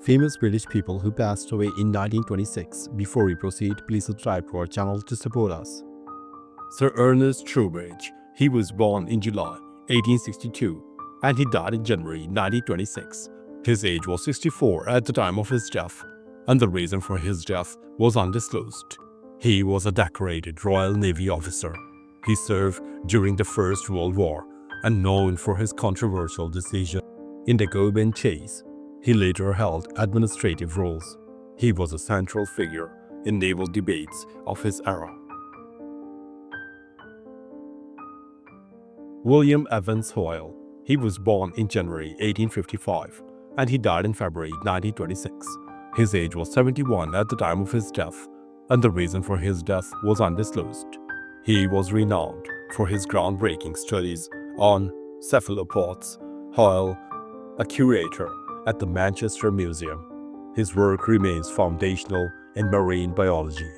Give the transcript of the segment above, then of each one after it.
Famous British people who passed away in 1926. Before we proceed, please subscribe to our channel to support us. Sir Ernest Trowbridge. He was born in July 1862 and he died in January 1926. His age was 64 at the time of his death, and the reason for his death was undisclosed. He was a decorated Royal Navy officer. He served during the First World War and known for his controversial decision in the Goeben chase. He later held administrative roles. He was a central figure in naval debates of his era. William Evans Hoyle. He was born in January 1855 and he died in February 1926. His age was 71 at the time of his death, and the reason for his death was undisclosed. He was renowned for his groundbreaking studies on cephalopods. Hoyle, a curator at the Manchester Museum, his work remains foundational in marine biology.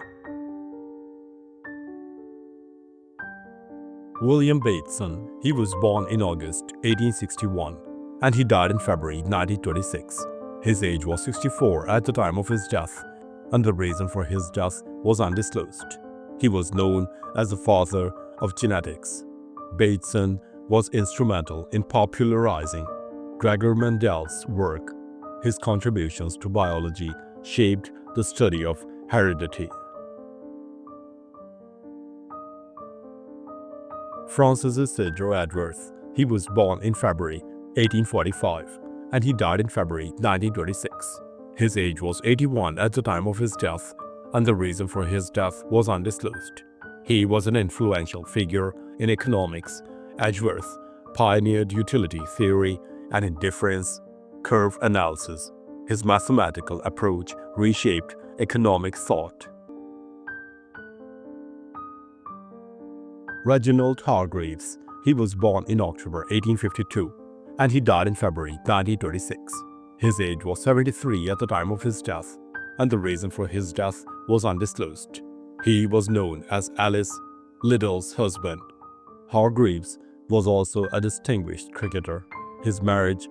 William Bateson. He was born in August 1861 and he died in February 1926. His age was 64 at the time of his death, and the reason for his death was undisclosed. He was known as the father of genetics. Bateson was instrumental in popularizing Gregor Mendel's work. His contributions to biology shaped the study of heredity. Francis Isidro Edgeworth. He was born in February 1845 and he died in February 1926. His age was 81 at the time of his death, and the reason for his death was undisclosed. He was an influential figure in economics. Edgeworth pioneered utility theory and indifference curve analysis. His mathematical approach reshaped economic thought. Reginald Hargreaves. He was born in October 1852 and he died in February 1926. His age was 73 at the time of his death, and the reason for his death was undisclosed. He was known as Alice Liddell's husband. Hargreaves was also a distinguished cricketer. His marriage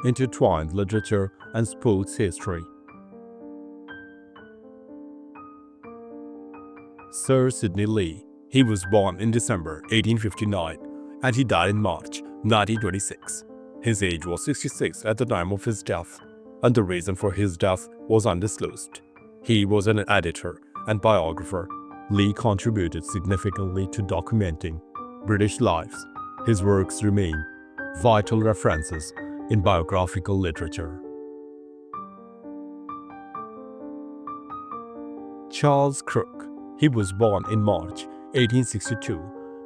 intertwined literature and sports history. Sir Sidney Lee. He was born in December 1859 and he died in March 1926. His age was 66 at the time of his death, and the reason for his death was undisclosed. He was an editor and biographer. Lee contributed significantly to documenting British lives. His works remain vital references in biographical literature. Charles Crook. He was born in March 1862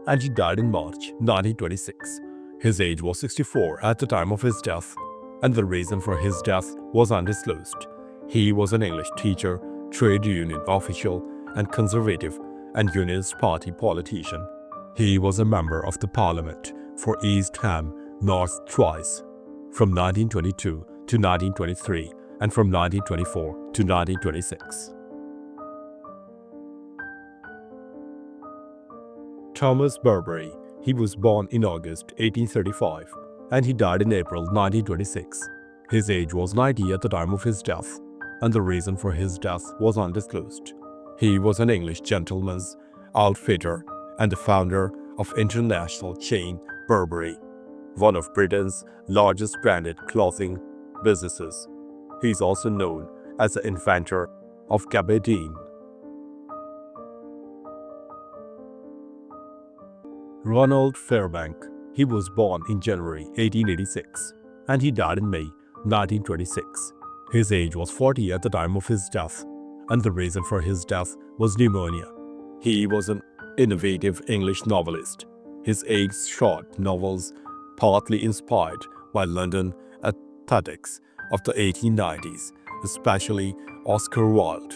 and he died in March 1926. His age was 64 at the time of his death, and the reason for his death was undisclosed. He was an English teacher, trade union official, and Conservative and Unionist Party politician. He was a member of the Parliament for East Ham North twice, from 1922 to 1923 and from 1924 to 1926. Thomas Burberry. He was born in August 1835 and he died in April 1926. His age was 90 at the time of his death, and the reason for his death was undisclosed. He was an English gentleman's outfitter and the founder of international chain Burberry, one of Britain's largest branded clothing businesses. He is also known as the inventor of gabardine. Ronald Fairbank. He was born in January 1886 and he died in May 1926. His age was 40 at the time of his death, and the reason for his death was pneumonia. He was an innovative English novelist. His 8 short novels, partly inspired by London aesthetics of the 1890s, especially Oscar Wilde,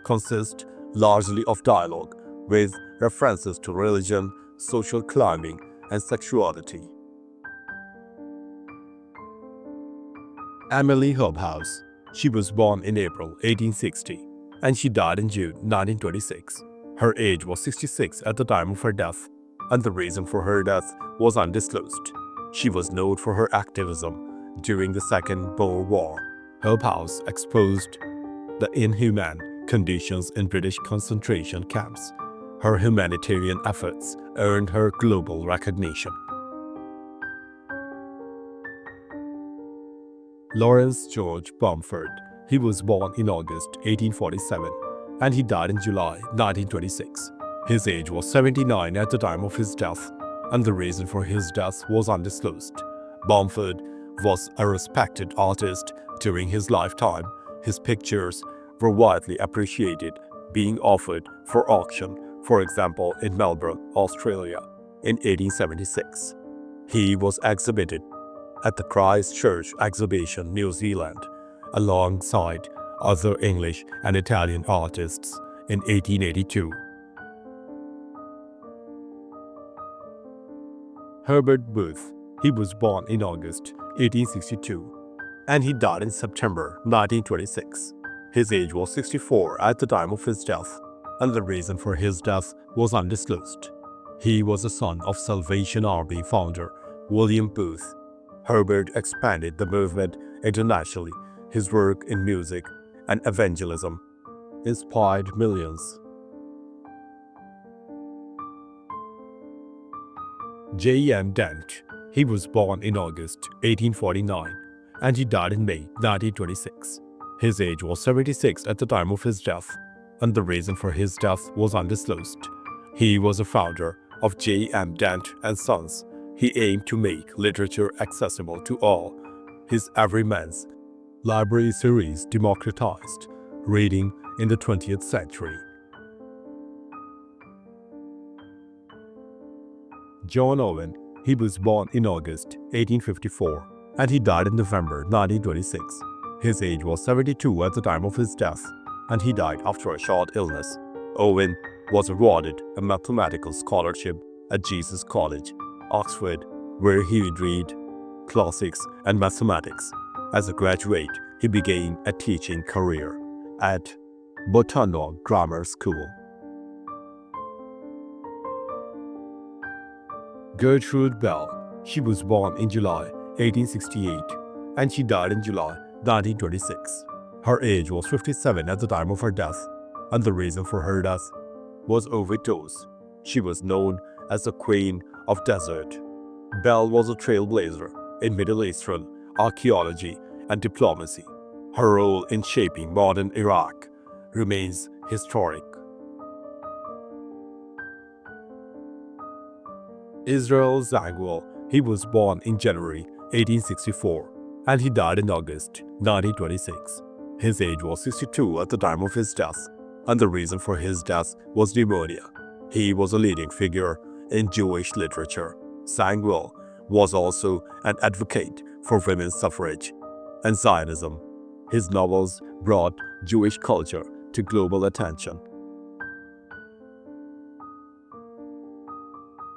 consist largely of dialogue with references to religion, social climbing, and sexuality. Emily Hobhouse. She was born in April 1860 and she died in June 1926. Her age was 66 at the time of her death, and the reason for her death was undisclosed. She was known for her activism during the Second Boer War Her house exposed the inhuman conditions in British concentration camps. Her humanitarian efforts earned her global recognition. Lawrence George Bamford. He was born in August 1847 and he died in July 1926. His age was 79 at the time of his death, and the reason for his death was undisclosed. Bamford was a respected artist during his lifetime. His pictures were widely appreciated, being offered for auction, for example, in Melbourne, Australia, in 1876. He was exhibited at the Christchurch Exhibition, New Zealand, alongside other English and Italian artists in 1882. Herbert Booth. He was born in August 1862 and he died in September 1926. His age was 64 at the time of his death, and the reason for his death was undisclosed. He was the son of Salvation Army founder William Booth. Herbert expanded the movement internationally. His work in music and evangelism inspired millions. J.M. Dent. He was born in August 1849 and he died in May 1926. His age was 76 at the time of his death, and the reason for his death was undisclosed. He was a founder of J.M. Dent and Sons. He aimed to make literature accessible to all. His Everyman's Library series democratized reading in the 20th century. John Owen. He was born in August 1854 and he died in November 1926. His age was 72 at the time of his death, and he died after a short illness. Owen was awarded a mathematical scholarship at Jesus College, Oxford, where he would read classics and mathematics. As a graduate, he began a teaching career at Botanoa Grammar School. Gertrude Bell. She was born in July 1868 and she died in July 1926. Her age was 57 at the time of her death, and the reason for her death was overdose. She was known as the Queen of Desert. Bell was a trailblazer in Middle Eastern archaeology and diplomacy. Her role in shaping modern Iraq remains historic. Israel Zangwill. He was born in January 1864 and he died in August 1926. His age was 62 at the time of his death, and the reason for his death was pneumonia. He was a leading figure in Jewish literature. Zangwill was also an advocate for women's suffrage and Zionism. His novels brought Jewish culture to global attention.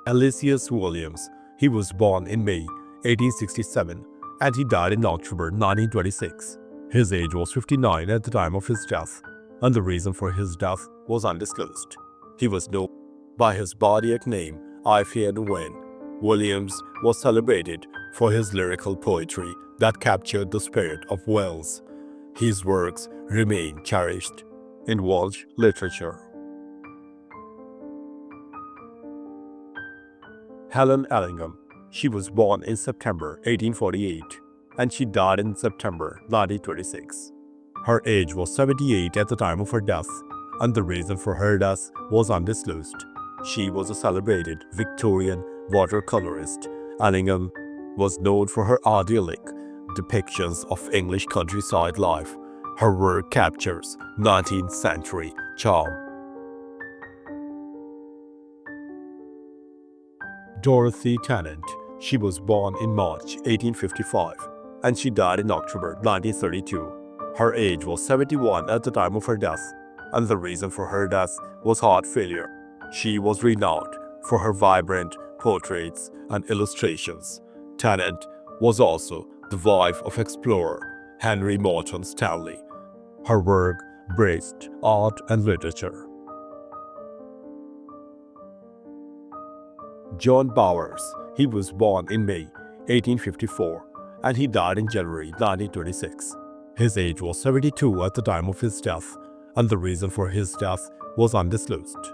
Aloysius Williams. He was born in May 1867 and he died in October 1926. His age was 59 at the time of his death, and the reason for his death was undisclosed. He was known by his bardic name, I Fear the Wind. Williams was celebrated for his lyrical poetry that captured the spirit of Wales. His works remain cherished in Welsh literature. Helen Ellingham. She was born in September 1848 and she died in September 1926. Her age was 78 at the time of her death, and the reason for her death was undisclosed. She was a celebrated Victorian watercolorist. Ellingham was known for her idyllic depictions of English countryside life. Her work captures 19th century charm. Dorothy Tennant. She was born in March 1855 and she died in October 1932. Her age was 71 at the time of her death, and the reason for her death was heart failure. She was renowned for her vibrant portraits and illustrations. Tennant was also the wife of explorer Henry Morton Stanley. Her work embraced art and literature. John Bowers. He was born in May 1854 and he died in January 1926. His age was 72 at the time of his death, and the reason for his death was undisclosed.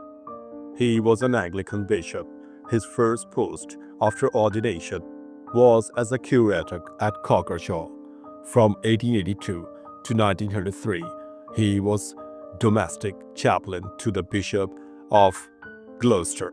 He was an Anglican bishop. His first post after ordination was as a curator at Cockershaw. From 1882 to 1903, he was domestic chaplain to the Bishop of Gloucester.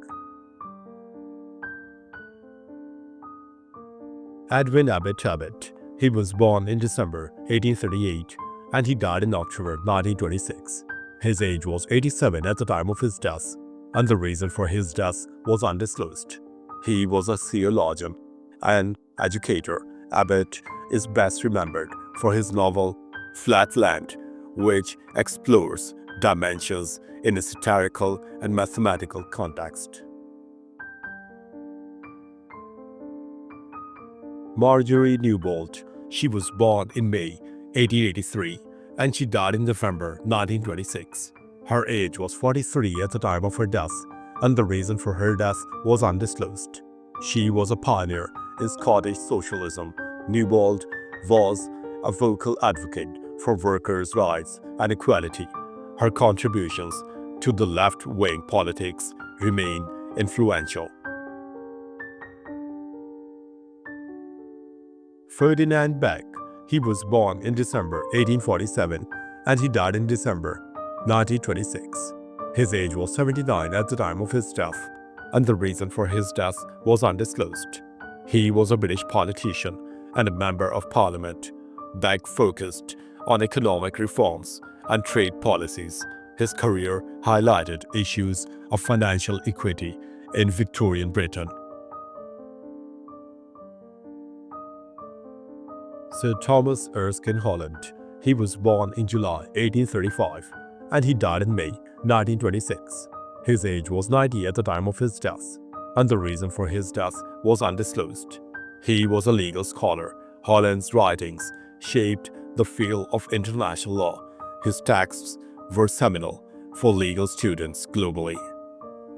Edwin Abbott Abbott. He was born in December 1838 and he died in October 1926. His age was 87 at the time of his death, and the reason for his death was undisclosed. He was a theologian and educator. Abbott is best remembered for his novel Flatland, which explores dimensions in a satirical and mathematical context. Marjorie Newbold. She was born in May 1883 and she died in November 1926. Her age was 43 at the time of her death, and the reason for her death was undisclosed. She was a pioneer in Scottish socialism. Newbold was a vocal advocate for workers' rights and equality. Her contributions to the left-wing politics remain influential. Ferdinand Beck. He was born in December 1847 and he died in December 1926. His age was 79 at the time of his death, and the reason for his death was undisclosed. He was a British politician and a member of Parliament. Beck focused on economic reforms and trade policies. His career highlighted issues of financial equity in Victorian Britain. Sir Thomas Erskine Holland. He was born in July 1835 and he died in May 1926. His age was 90 at the time of his death, and the reason for his death was undisclosed. He was a legal scholar. Holland's writings shaped the field of international law. His texts were seminal for legal students globally.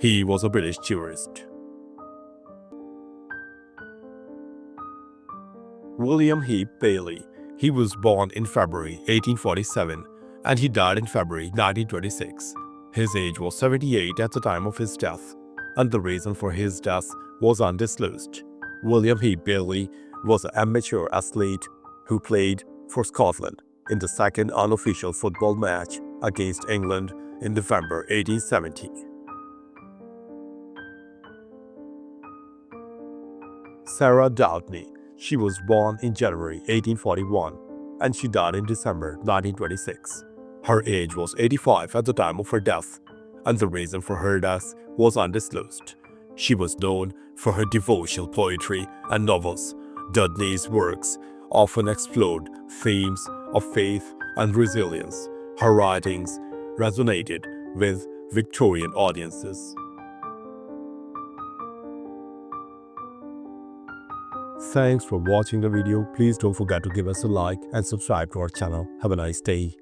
He was a British jurist. William Heap Bailey. He was born in February 1847 and he died in February 1926. His age was 78 at the time of his death, and the reason for his death was undisclosed. William Heap Bailey was an amateur athlete who played for Scotland in the second unofficial football match against England in November 1870. Sarah Doubtney. She was born in January 1841 and she died in December 1926. Her age was 85 at the time of her death, and the reason for her death was undisclosed. She was known for her devotional poetry and novels. Doubtney's works often explored themes of faith and resilience. Her writings resonated with Victorian audiences. Thanks for watching the video. Please don't forget to give us a like and subscribe to our channel. Have a nice day.